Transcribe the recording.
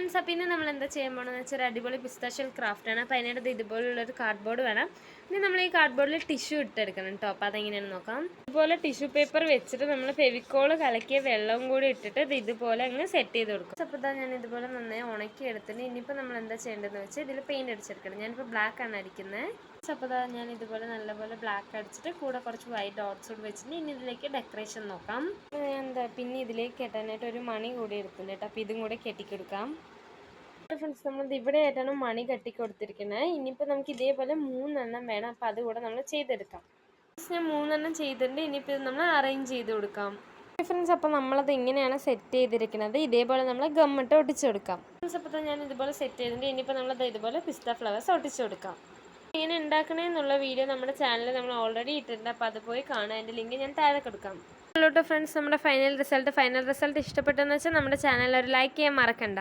Friends, അപ്പോൾ ഇന്ന് നമ്മൾ എന്താ ചെയ്യാൻ പോകണമെന്ന് വെച്ചാൽ ഒരു അടിപൊളി പിസ്താഷ്യൽ ക്രാഫ്റ്റാണ്. അപ്പോൾ അതിനായിട്ട് ഇതുപോലുള്ളൊരു കാർഡ്ബോർഡ് വേണം. ഇനി നമ്മൾ ഈ കാർഡ്ബോർഡിൽ ടിഷ്യൂ ഇട്ടെടുക്കണം കേട്ടോ. അപ്പോൾ അതെങ്ങനെയാണെന്ന് നോക്കാം. ഇതുപോലെ ടിഷ്യൂ പേപ്പർ വെച്ചിട്ട് നമ്മൾ ഫെവിക്കോൾ കലക്കിയ വെള്ളം കൂടി ഇട്ടിട്ട് ഇതുപോലെ അങ്ങ് സെറ്റ് ചെയ്ത് കൊടുക്കും. അപ്പോൾ ഇതാ ഞാൻ ഇതുപോലെ നന്നായി ഉണക്കി എടുത്തിട്ട് ഇനിയിപ്പോൾ നമ്മൾ എന്താ ചെയ്യേണ്ടതെന്ന് വെച്ചാൽ ഇതിൽ പെയിൻറ്റ് അടിച്ചെടുക്കണം. ഞാനിപ്പോൾ ബ്ലാക്ക് ആണ് അടിക്കുന്നത്. അപ്പോൾ ഇതാ ഞാൻ ഇതുപോലെ നല്ലപോലെ ബ്ലാക്ക് അടിച്ചിട്ട് കൂടെ കുറച്ച് വൈറ്റ് ഡോട്ട്സ് കൂടി വെച്ചിട്ട് ഇനി ഇതിലേക്ക് ഡെക്കറേഷൻ നോക്കാം. ഞാൻ പിന്നെ ഇതിലേക്ക് കെട്ടാനായിട്ട് ഒരു മണി കൂടി എടുക്കുന്നുണ്ട് കേട്ടോ. അപ്പോൾ ഇതും കൂടെ കെട്ടിക്കൊടുക്കാം. ഫ്രണ്ട്സ്, നമ്മൾ ഇവിടെ ആയിട്ടാണ് മണി കെട്ടി കൊടുത്തിരിക്കുന്നത്. ഇനിയിപ്പോൾ നമുക്ക് ഇതേപോലെ 3 വേണം. അപ്പോൾ അതുകൂടെ നമ്മൾ ചെയ്തെടുക്കാം. ഞാൻ 3 ചെയ്തിട്ടുണ്ട്. ഇനിയിപ്പോൾ നമ്മൾ അറേഞ്ച് ചെയ്ത് കൊടുക്കാം. ഫ്രണ്ട്സ്, അപ്പോൾ നമ്മളത് ഇങ്ങനെയാണ് സെറ്റ് ചെയ്തിരിക്കുന്നത്. ഇതേപോലെ നമ്മൾ ഗമ്മിട്ട് ഒട്ടിച്ചു കൊടുക്കാം. ഫ്രണ്ട്സ്, അപ്പോൾ ഞാൻ ഇതുപോലെ സെറ്റ് ചെയ്തിട്ടുണ്ട്. ഇനിയിപ്പോൾ നമ്മളത് ഇതുപോലെ പിസ്ത ഫ്ലവേഴ്സ് ഒട്ടിച്ചു കൊടുക്കാം. എങ്ങനെ ഉണ്ടാക്കണമെന്നുള്ള വീഡിയോ നമ്മുടെ ചാനലിൽ നമ്മൾ ഓൾറെഡി ഇട്ടിട്ടുണ്ട്. അപ്പോൾ അത് പോയി കാണാം. അതിൻ്റെ ലിങ്ക് ഞാൻ താഴെ കൊടുക്കാം. ഹലോ ഫ്രണ്ട്സ്, നമ്മുടെ ഫൈനൽ റിസൾട്ട് ഇഷ്ടപ്പെട്ടെന്ന് വെച്ചാൽ നമ്മുടെ ചാനലിൽ ഒരു ലൈക്ക് ചെയ്യാൻ മറക്കണ്ട.